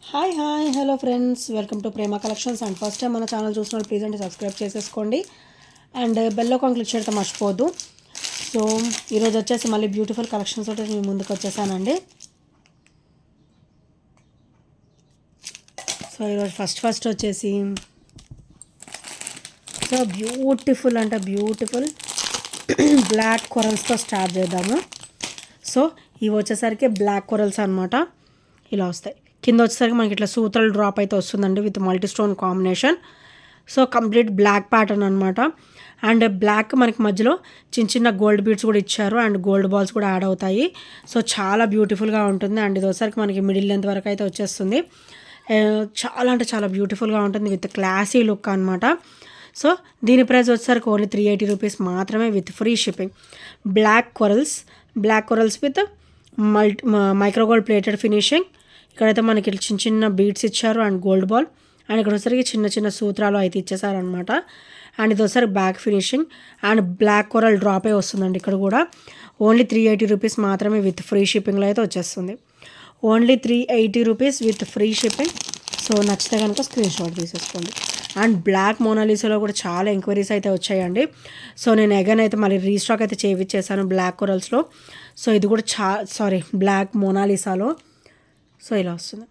Hi hello friends, welcome to Prema collections. And first time మన channel చూసిన please అంటే subscribe చేసేసుకోండి and bell icon click చేయడం మర్చిపోవద్దు. సో ఈరోజు వచ్చేసి మళ్ళీ బ్యూటిఫుల్ కలెక్షన్స్ తోటి మీ ముందుకు వచ్చేసానండి. సో ఈరోజు ఫస్ట్ వచ్చేసి సో బ్యూటిఫుల్ అంటే బ్యూటిఫుల్ బ్లాక్ కొరల్స్తో స్టార్ట్ చేద్దాము. సో ఇవి వచ్చేసరికి బ్లాక్ కొరల్స్ అనమాట. ఇలా వస్తాయి. కింద వచ్చేసరికి మనకి ఇట్లా సూత్రాలు డ్రాప్ అయితే వస్తుందండి with multi stone combination. So complete black pattern అనమాట. అండ్ బ్లాక్ మనకి మధ్యలో చిన్న చిన్న గోల్డ్ బీడ్స్ కూడా ఇచ్చారు అండ్ గోల్డ్ బాల్స్ కూడా యాడ్ అవుతాయి. సో చాలా బ్యూటిఫుల్గా ఉంటుంది. అండ్ ఇది వచ్చేసరికి మనకి మిడిల్ లెంత్ వరకు అయితే వచ్చేస్తుంది. చాలా అంటే చాలా బ్యూటిఫుల్గా ఉంటుంది విత్ క్లాసీ లుక్ అనమాట. సో దీని ప్రైస్ వచ్చేసరికి ఓన్లీ 380 రూపీస్ మాత్రమే with free shipping. Black corals with micro gold plated finishing. ఇక్కడైతే మనకి చిన్న చిన్న బీడ్స్ ఇచ్చారు అండ్ గోల్డ్ బాల్. అండ్ ఇక్కడ వచ్చేసరికి చిన్న చిన్న సూత్రాలు అయితే ఇచ్చేసారనమాట. అండ్ ఇది వచ్చేసరికి back finishing and black coral డ్రాపే వస్తుందండి. ఇక్కడ కూడా ఓన్లీ 380 రూపీస్ మాత్రమే విత్ ఫ్రీ షిప్పింగ్లో అయితే వచ్చేస్తుంది. Only 380 rupees with free shipping. So నచ్చితే కనుక స్క్రీన్ షాట్ తీసేసుకోండి. అండ్ బ్లాక్ మోనాలిసాలో కూడా చాలా ఎంక్వైరీస్ అయితే వచ్చాయండి. సో నేను అగైన్ అయితే మళ్ళీ రీస్టాక్ అయితే చేయించేసాను బ్లాక్ కొరల్స్లో. సో ఇది కూడా బ్లాక్ మోనాలిసాలో. సో ఇలా వస్తుంది.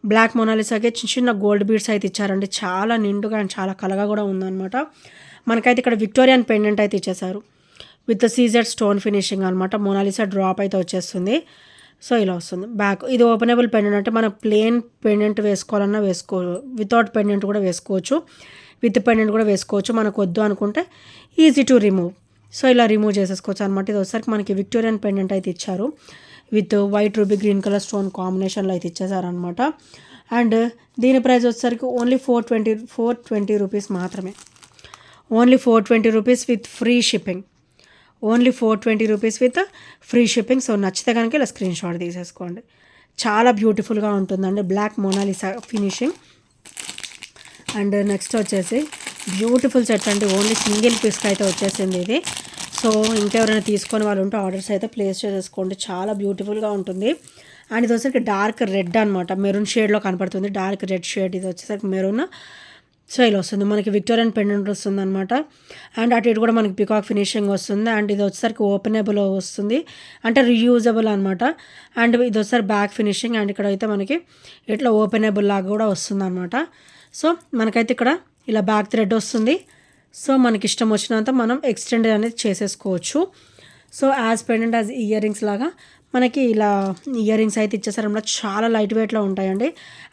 బ్లాక్ మోనాలిసాకే చిన్న చిన్న గోల్డ్ బీడ్స్ అయితే ఇచ్చారండి. చాలా నిండుగా అండ్ చాలా కలగా కూడా ఉందన్నమాట. మనకైతే ఇక్కడ విక్టోరియన్ పెండెంట్ అయితే ఇచ్చేసారు విత్ సీజెడ్ స్టోన్ ఫినిషింగ్ అనమాట. మోనాలిసా డ్రాప్ అయితే వచ్చేస్తుంది. సో ఇలా వస్తుంది. బ్యాక్ ఇది ఓపెనబుల్ పెండెంట్, అంటే మనం ప్లెయిన్ పెండెంట్ వేసుకోవాలన్నా వితౌట్ పెండెంట్ కూడా వేసుకోవచ్చు, విత్ పెండెంట్ కూడా వేసుకోవచ్చు. మనకు వద్దు అనుకుంటే ఈజీ టు రిమూవ్. సో ఇలా రిమూవ్ చేసేసుకోవచ్చు అనమాట. ఇది వచ్చేసరికి మనకి విక్టోరియన్ పెండెంట్ అయితే ఇచ్చారు with white ruby green colour stone కాంబినేషన్లో అయితే ఇచ్చేసారనమాట. అండ్ దీని ప్రైస్ వచ్చేసరికి ఓన్లీ 420 రూపీస్ మాత్రమే. Only 420 rupees with free shipping. Only 420 rupees with free shipping. So నచ్చితే కనుక ఇలా స్క్రీన్ షాట్ తీసేసుకోండి. చాలా బ్యూటిఫుల్గా ఉంటుందండి black Mona Lisa finishing. And next వచ్చేసి బ్యూటిఫుల్ సెట్ అండి. ఓన్లీ సింగిల్ పీస్కి అయితే వచ్చేసింది ఇది. సో ఇంకెవరైనా తీసుకొని వాళ్ళు ఉంటే ఆర్డర్స్ అయితే ప్లేస్ చేసేసుకోండి. చాలా బ్యూటిఫుల్గా ఉంటుంది. అండ్ ఇది వచ్చేసరికి డార్క్ రెడ్ అనమాట. మెరూన్ షేడ్లో కనపడుతుంది. డార్క్ రెడ్ షేడ్ ఇది వచ్చేసరికి మెరూన్. సో ఇలా వస్తుంది. మనకి విక్టోరియన్ పెండెంట్ వస్తుంది అనమాట. అండ్ అటు ఇటు కూడా మనకి పికాక్ ఫినిషింగ్ వస్తుంది. అండ్ ఇది వచ్చేసరికి ఓపెనబుల్ వస్తుంది, అంటే రీయూజబుల్ అనమాట. అండ్ ఇది వచ్చేసరికి బ్యాక్ ఫినిషింగ్. అండ్ ఇక్కడ అయితే మనకి ఇట్లా ఓపెనబుల్ లాగా కూడా వస్తుంది అనమాట. సో మనకైతే ఇక్కడ ఇలా బ్యాక్ థ్రెడ్ వస్తుంది. సో మనకి ఇష్టం వచ్చినంత మనం ఎక్స్టెండ్ అనేది చేసేసుకోవచ్చు. So as pendant as ear rings లాగా మనకి ఇలా ఇయర్ రింగ్స్ అయితే ఇచ్చేసారన్నమాట. చాలా లైట్ వెయిట్లో ఉంటాయండి.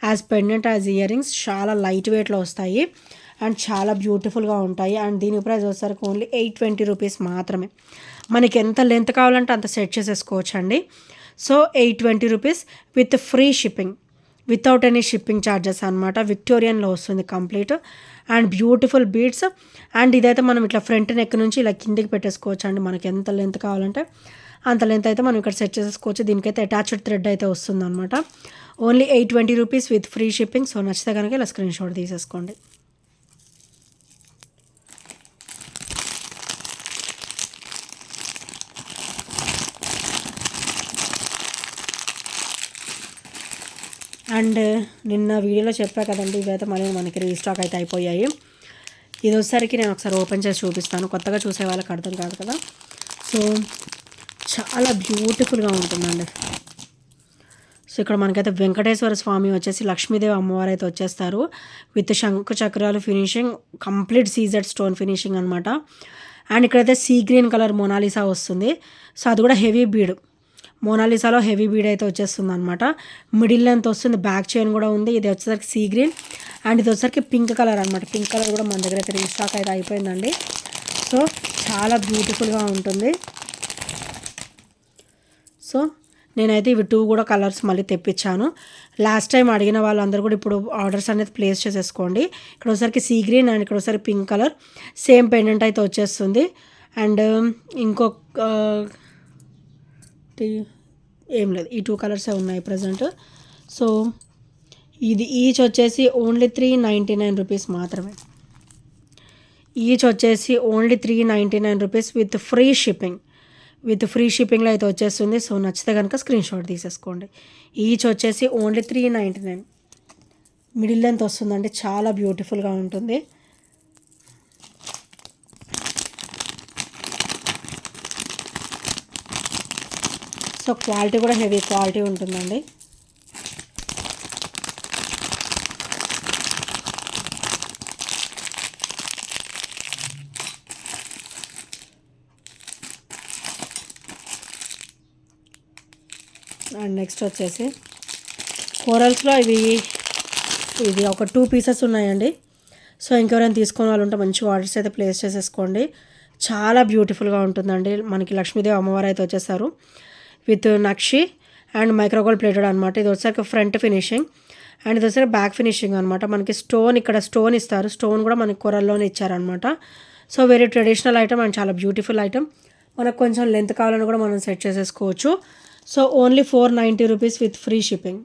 As pendant as ear rings చాలా లైట్ వెయిట్లో వస్తాయి అండ్ చాలా బ్యూటిఫుల్గా ఉంటాయి. అండ్ దీని ప్రైస్ వచ్చేసరికి ఓన్లీ 820 రూపీస్ మాత్రమే. మనకి ఎంత లెంత్ కావాలంటే అంత సెట్ చేసేసుకోవచ్చు అండి. So 820 rupees with free shipping, without any shipping charges అనమాట. విక్టోరియన్లో వస్తుంది complete. And beautiful beads. And ఇదైతే మనం ఇట్లా ఫ్రంట్ నెక్ నుంచి ఇలా కిందికి పెట్టేసుకోవచ్చు అండి. మనకి ఎంత లెంత్ కావాలంటే అంత లెంత్ అయితే మనం ఇక్కడ సెట్ చేసేసుకోవచ్చు. దీనికైతే అటాచ్డ్ థ్రెడ్ అయితే వస్తుంది అనమాట. Only 820 rupees with free shipping. So నచ్చితే కనుక ఇలా స్క్రీన్ షాట్ తీసేసుకోండి. అండ్ నిన్న వీడియోలో చెప్పా కదండి, ఇవైతే మళ్ళీ మనకి రీస్టాక్ అయితే అయిపోయాయి. ఇది వచ్చేసరికి నేను ఒకసారి ఓపెన్ చేసి చూపిస్తాను, కొత్తగా చూసే వాళ్ళకి అర్థం కాదు కదా. సో చాలా బ్యూటిఫుల్గా ఉంటుందండి. సో ఇక్కడ మనకైతే వెంకటేశ్వర స్వామి వచ్చేసి లక్ష్మీదేవి అమ్మవారు అయితే వచ్చేస్తారు విత్ శంకు చక్రాలు finishing, complete CZ stone finishing అనమాట. అండ్ ఇక్కడైతే సీ గ్రీన్ కలర్ మోనాలిసా వస్తుంది. సో అది కూడా హెవీ బీడ్. మోనాలిసాలో హెవీ బీడ్ అయితే వచ్చేస్తుంది అనమాట. మిడిల్ లెంత్ వస్తుంది, బ్యాక్ చైన్ కూడా ఉంది. ఇది వచ్చేసరికి సీ గ్రీన్. అండ్ ఇది వచ్చేసరికి పింక్ కలర్ అనమాట. పింక్ కలర్ కూడా మన దగ్గర అయితే రీస్టాక్ అయితే అయిపోయిందండి. సో చాలా బ్యూటిఫుల్గా ఉంటుంది. సో నేనైతే ఇవి 2 కూడా కలర్స్ మళ్ళీ తెప్పించాను. లాస్ట్ టైం అడిగిన వాళ్ళందరూ కూడా ఇప్పుడు ఆర్డర్స్ అనేది ప్లేస్ చేసేసుకోండి. ఇక్కడ ఒకసారికి సీ గ్రీన్ అండ్ ఇక్కడ ఒకసారి పింక్ కలర్ సేమ్ పెండెంట్ అయితే వచ్చేస్తుంది. అండ్ ఇంకొక ఏం లేదు, ఈ 2 కలర్సే ఉన్నాయి ప్రజెంట్. సో ఇది ఈచ్ వచ్చేసి ఓన్లీ 399 రూపీస్ మాత్రమే. ఈచ్ వచ్చేసి only 399 rupees with free shipping. With free షిప్పింగ్లో అయితే వచ్చేస్తుంది. సో నచ్చితే కనుక స్క్రీన్ షాట్ తీసేసుకోండి. ఈచ్ వచ్చేసి ఓన్లీ 399. మిడిల్ లెంత్ వస్తుందండి, చాలా బ్యూటిఫుల్గా ఉంటుంది. సో క్వాలిటీ కూడా హెవీ క్వాలిటీ ఉంటుందండి. అండ్ నెక్స్ట్ వచ్చేసి కోరల్స్లో ఇది ఒక 2 పీసెస్ ఉన్నాయండి. సో ఇంకెవరైనా తీసుకునే వాళ్ళు ఉంటే మంచి ఆర్డర్స్ అయితే ప్లేస్ చేసేసుకోండి. చాలా బ్యూటిఫుల్గా ఉంటుందండి. మనకి లక్ష్మీదేవి అమ్మవారు అయితే వచ్చేసారు with nakshi and micro gold plated అనమాట. ఇది వచ్చేసరికి ఫ్రంట్ ఫినిషింగ్ అండ్ ఇది వచ్చేసరికి బ్యాక్ ఫినిషింగ్ అనమాట. మనకి ఇక్కడ స్టోన్ ఇస్తారు, స్టోన్ కూడా మనకి కొరల్లోనే ఇచ్చారనమాట. So very traditional item and చాలా బ్యూటిఫుల్ ఐటమ్. మనకు కొంచెం లెంత్ కావాలని కూడా మనం సెట్ చేసేసుకోవచ్చు. So only 490 rupees with free shipping.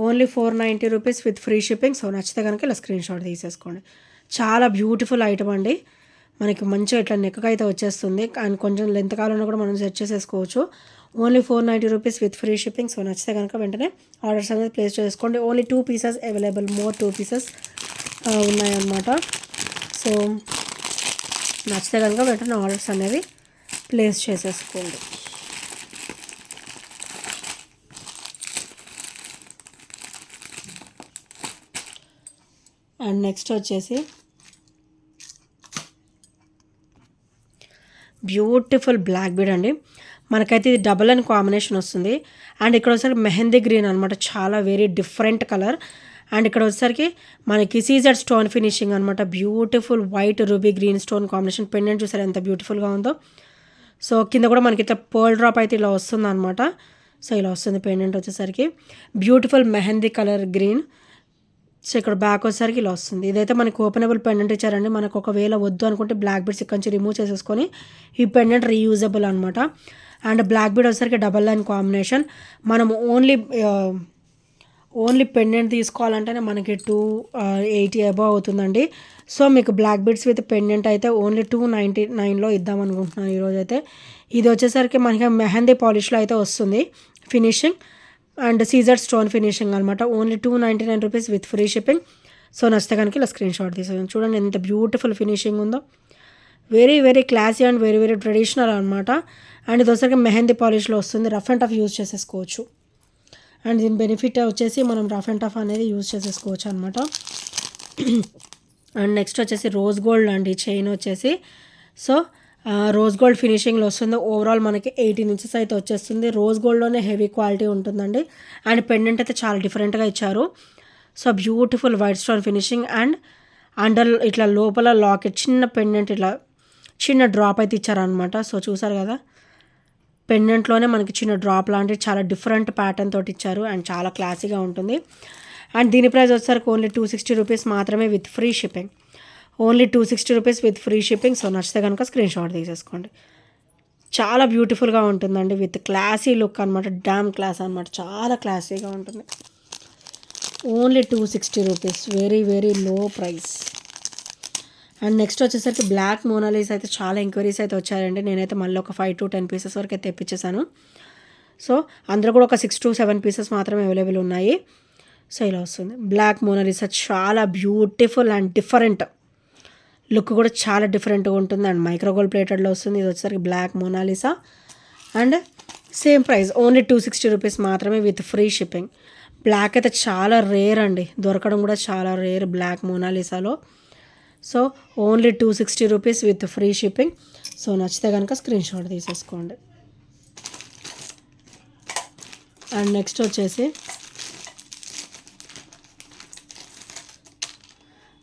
Only 490 rupees with free shipping. So నచ్చితే కనుక ఇలా స్క్రీన్ షాట్ తీసేసుకోండి. చాలా బ్యూటిఫుల్ ఐటమ్ అండి. మనకి మంచిగా ఇట్లా నెక్కగా అయితే వచ్చేస్తుంది అండ్ కొంచెం లెంత్ కావాలన్నా కూడా మనం సెట్ చేసేసుకోవచ్చు. Only 490 rupees with free shipping. So నచ్చితే కనుక వెంటనే ఆర్డర్స్ అనేది ప్లేస్ చేసుకోండి. ఓన్లీ 2 పీసెస్ అవైలబుల్, 2 పీసెస్ ఉన్నాయన్నమాట. సో నచ్చితే కనుక వెంటనే ఆర్డర్స్ అనేవి ప్లేస్ చేసేసుకోండి. అండ్ నెక్స్ట్ వచ్చేసి బ్యూటిఫుల్ బ్లాక్ బీడ్ అండి. మనకైతే ఇది డబల్ అండ్ కాంబినేషన్ వస్తుంది అండ్ ఇక్కడ వచ్చేసరికి మెహందీ గ్రీన్ అనమాట, చాలా వెరీ డిఫరెంట్ కలర్. అండ్ ఇక్కడ వచ్చేసరికి మనకి సీజర్ స్టోన్ ఫినిషింగ్ అనమాట. Beautiful white ruby green stone combination. Pendant చూసారు ఎంత బ్యూటిఫుల్గా ఉందో. సో కింద కూడా మనకి ఇట్లా పర్ల్ డ్రాప్ అయితే ఇలా వస్తుంది అనమాట. సో ఇలా వస్తుంది పెండెంట్ వచ్చేసరికి. Beautiful mehndi colour green. So ఇక్కడ బ్యాక్ వచ్చేసరికి ఇలా వస్తుంది. ఇదైతే మనకి ఓపెనబుల్ పెండెంట్ ఇచ్చారండి. మనకు ఒకవేళ వద్దు అనుకుంటే బ్లాక్ బీడ్స్ ఇక్కడ నుంచి రిమూవ్ చేసేసుకొని ఈ పెండెంట్ రీయూజబుల్ అనమాట. అండ్ బ్లాక్ బీడ్ వచ్చేసరికి డబల్ లైన్ కాంబినేషన్. మనం ఓన్లీ పెండెంట్ తీసుకోవాలంటేనే మనకి 280 అబవ్ అవుతుందండి. సో మీకు బ్లాక్ బీడ్స్ విత్ పెండెంట్ అయితే ఓన్లీ 299లో ఇద్దామనుకుంటున్నాను ఈరోజు అయితే. ఇది వచ్చేసరికి మనకి మెహందీ పాలిష్లో అయితే వస్తుంది finishing and caesar stone finishing అనమాట. Only 299 rupees with free shipping. So నచ్చితే కనుక ఇలా స్క్రీన్ షాట్ తీసేది. చూడండి ఎంత బ్యూటిఫుల్ ఫినిషింగ్ ఉందో. Very very classy and very very traditional అనమాట. అండ్ ఇది వచ్చేసరికి మెహందీ పాలిష్లో వస్తుంది. రఫ్ అండ్ టఫ్ యూజ్ చేసేసుకోవచ్చు. అండ్ దీని బెనిఫిట్ వచ్చేసి మనం రఫ్ అండ్ టఫ్ అనేది యూజ్ చేసేసుకోవచ్చు అనమాట. అండ్ నెక్స్ట్ వచ్చేసి రోజ్ గోల్డ్ అండి చైన్ వచ్చేసి. సో రోజ్ గోల్డ్ ఫినిషింగ్లో వస్తుంది. ఓవరాల్ మనకి 18 ఇంచెస్ అయితే వచ్చేస్తుంది. రోజ్ గోల్డ్లోనే హెవీ క్వాలిటీ ఉంటుందండి. అండ్ పెండెంట్ అయితే చాలా డిఫరెంట్గా ఇచ్చారు. So beautiful white stone finishing and under ఇట్లా లోపల లాకెట్ చిన్న పెండెంట్ ఇట్లా చిన్న డ్రాప్ అయితే ఇచ్చారనమాట. సో చూసారు కదా, పెండెంట్లోనే మనకి చిన్న డ్రాప్ లాంటివి చాలా డిఫరెంట్ ప్యాటర్న్ తోటి ఇచ్చారు అండ్ చాలా క్లాసీగా ఉంటుంది. అండ్ దీని ప్రైస్ వచ్చేసరికి ఓన్లీ 260 రూపీస్ మాత్రమే with free shipping. Only 260 rupees with free shipping. So నచ్చితే కనుక స్క్రీన్ షాట్ తీసేసుకోండి. చాలా బ్యూటిఫుల్గా ఉంటుందండి విత్ క్లాసీ లుక్ అనమాట. డామ్ క్లాస్ అనమాట, చాలా క్లాసీగా ఉంటుంది. Only 260 rupees, very very low price. And next వచ్చేసరికి బ్లాక్ మోనాలిస్ అయితే చాలా ఎంక్వైరీస్ అయితే వచ్చాయండి. నేనైతే మళ్ళీ ఒక 5 to 10 పీసెస్ వరకు అయితే తెప్పించేసాను. సో అందులో కూడా ఒక 6 to 7 పీసెస్ మాత్రమే అవైలబుల్ ఉన్నాయి. సో ఇలా వస్తుంది బ్లాక్ మోనాలిసా. చాలా బ్యూటిఫుల్ అండ్ డిఫరెంట్ లుక్ కూడా చాలా డిఫరెంట్గా ఉంటుంది అండ్ మైక్రోగోల్డ్ ప్లేటెడ్లో వస్తుంది. ఇది వచ్చేసరికి black Mona Lisa and same price only 260 rupees మాత్రమే విత్ ఫ్రీ షిప్పింగ్. బ్లాక్ అయితే చాలా రేర్ అండి, దొరకడం కూడా చాలా రేర్ బ్లాక్ మోనాలిసాలో. So only 260 rupees with free shipping. So నచ్చితే కనుక స్క్రీన్ షాట్ తీసేసుకోండి. అండ్ నెక్స్ట్ వచ్చేసి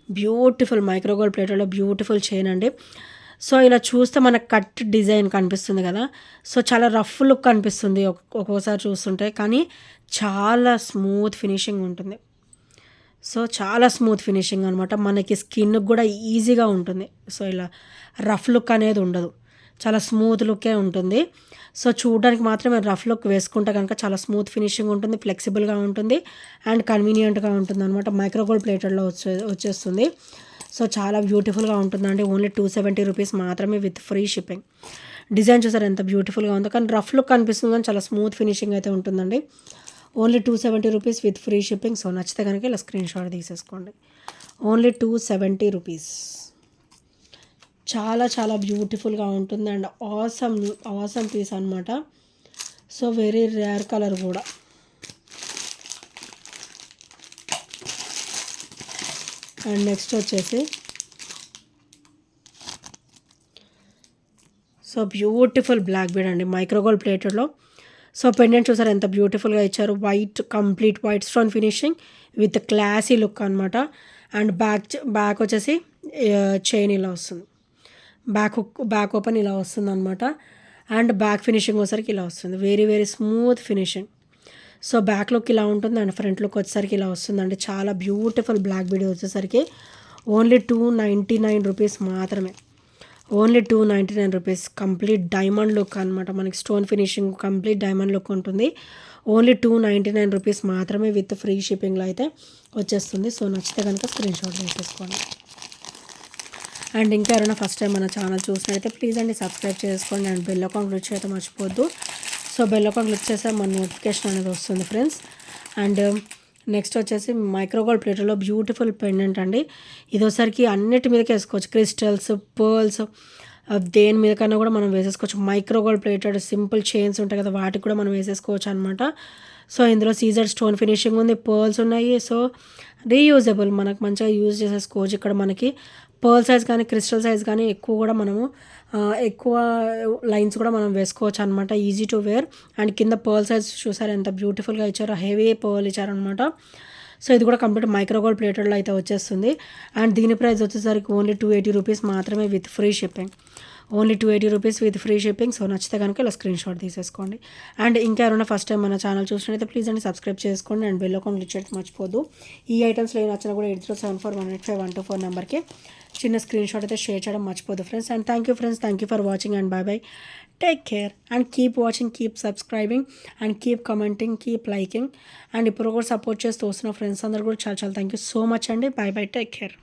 బ్యూటిఫుల్ మైక్రోగోల్డ్ ప్లేటెడ్లో బ్యూటిఫుల్ చైన్ అండి. సో ఇలా చూస్తే మనకు కట్ డిజైన్ కనిపిస్తుంది కదా, సో చాలా రఫ్ లుక్ అనిపిస్తుంది ఒక్కొక్కసారి చూస్తుంటే, కానీ చాలా స్మూత్ ఫినిషింగ్ ఉంటుంది. సో చాలా స్మూత్ ఫినిషింగ్ అనమాట. మనకి స్కిన్కి కూడా ఈజీగా ఉంటుంది. సో ఇలా రఫ్ లుక్ అనేది ఉండదు, చాలా స్మూత్ లుక్కే ఉంటుంది. సో చూడడానికి మాత్రమే రఫ్ లుక్ వేసుకుంటే కనుక చాలా స్మూత్ ఫినిషింగ్ ఉంటుంది, ఫ్లెక్సిబుల్గా ఉంటుంది అండ్ కన్వీనియంట్గా ఉంటుంది అనమాట. మైక్రోగోల్డ్ ప్లేటెడ్లో వచ్చేస్తుంది. సో చాలా బ్యూటిఫుల్గా ఉంటుందండి. ఓన్లీ 270 రూపీస్ మాత్రమే విత్ ఫ్రీ షిప్పింగ్. డిజైన్ చూసారు ఎంత బ్యూటిఫుల్గా ఉందో, కానీ రఫ్ లుక్ అనిపిస్తుంది కానీ చాలా స్మూత్ ఫినిషింగ్ అయితే ఉంటుందండి. Only 270 rupees with free shipping. So నచ్చితే కనుక ఇలా స్క్రీన్ షాట్ తీసేసుకోండి. Only 270 rupees. చాలా చాలా బ్యూటిఫుల్గా ఉంటుంది అండ్ ఆసమ్ పీస్ అనమాట. సో వెరీ రేర్ కలర్ కూడా. అండ్ నెక్స్ట్ వచ్చేసి సో బ్యూటిఫుల్ బ్లాక్ బీడ్ అండి, మైక్రోగోల్డ్ ప్లేటెడ్లో. సో పెండెంట్ చూసారు ఎంత బ్యూటిఫుల్గా ఇచ్చారు. White, complete white stone finishing with classy look అనమాట. అండ్ బ్యాక్ వచ్చేసి చైన్ ఇలా వస్తుంది. బ్యాక్ ఓపెన్ ఇలా వస్తుంది అనమాట. అండ్ బ్యాక్ ఫినిషింగ్ వచ్చేసరికి ఇలా వస్తుంది. Very very smooth finishing. So back look ఇలా ఉంటుంది అండ్ ఫ్రంట్ లుక్ వచ్చేసరికి ఇలా వస్తుందండి. చాలా బ్యూటిఫుల్ బ్లాక్ బీడ్ వచ్చేసరికి ఓన్లీ 299 రూపీస్ మాత్రమే. Only 299 rupees. Complete diamond look అనమాట. మనకి stone finishing complete diamond look ఉంటుంది. ఓన్లీ 299 రూపీస్ మాత్రమే విత్ ఫ్రీ షిప్పింగ్లో అయితే వచ్చేస్తుంది. సో నచ్చితే కనుక స్క్రీన్ షాట్ వేసేసుకోండి. అండ్ ఇంకా ఎవరైనా ఫస్ట్ టైం మన ఛానల్ చూసినట్టయితే ప్లీజ్ అండి సబ్స్క్రైబ్ చేసుకోండి అండ్ బెల్ అకౌంట్ క్లిక్ అయితే మర్చిపోద్దు. సో బెల్ అకౌంట్ క్లిక్ చేస్తే మన నోటిఫికేషన్ అనేది వస్తుంది ఫ్రెండ్స్. అండ్ నెక్స్ట్ వచ్చేసి మైక్రోగోల్డ్ ప్లేట్లో బ్యూటిఫుల్ పెండెంట్ అండి. ఇది ఒకసారికి అన్నిటి మీదకి వేసుకోవచ్చు. క్రిస్టల్స్, పర్ల్స్, దేని మీదకన్నా కూడా మనం వేసేసుకోవచ్చు. మైక్రోగోల్డ్ ప్లేటెడ్ సింపుల్ చైన్స్ ఉంటాయి కదా, వాటికి కూడా మనం వేసేసుకోవచ్చు అనమాట. సో ఇందులో సీజర్ స్టోన్ ఫినిషింగ్ ఉంది, పర్ల్స్ ఉన్నాయి. సో రీయూజబుల్, మనకు మంచిగా యూజ్ చేసేసుకోవచ్చు. ఇక్కడ మనకి పర్ల్ సైజ్ కానీ క్రిస్టల్ సైజ్ కానీ ఎక్కువ కూడా మనము ఎక్కువ లైన్స్ కూడా మనం వేసుకోవచ్చు అనమాట. Easy to wear. అండ్ కింద పర్ల్ సైజ్ చూసారు ఎంత బ్యూటిఫుల్గా ఇచ్చారో, హెవీ పర్ల్ ఇచ్చారనమాట. సో ఇది కూడా కంప్లీట్ మైక్రోగోల్డ్ ప్లేటెడ్లో అయితే వచ్చేస్తుంది. అండ్ దీని ప్రైస్ వచ్చేసరికి ఓన్లీ 280 రూపీస్ మాత్రమే with free shipping. Only 280 rupees with free shipping. So నచ్చితే కనుక ఇలా స్క్రీన్ షాట్ తీసేసుకోండి. అండ్ ఇంకా ఎవరైనా ఫస్ట్ టైం మన ఛానల్ చూసినట్టయితే ప్లీజ్ అండి సబ్స్క్రైబ్ చేసుకోండి అండ్ బెల్ అకౌంట్ క్లిక్ చేయడం మర్చిపోదు. ఈ ఐటమ్స్లో ఏ నచ్చినా కూడా 8074185124 నెంబర్కి చిన్న స్క్రీన్ షాట్ అయితే షేర్ చేయడం మర్చిపోదు friends. And thank you friends, thank you for watching and bye bye. Take care and keep watching, keep subscribing and keep commenting, keep liking. And ఇప్పుడు కూడా సపోర్ట్ చేస్తూ వస్తున్న ఫ్రెండ్స్ అందరూ కూడా చాలా చాలా థ్యాంక్ యూ సో మచ్ అండి. By bye, take care.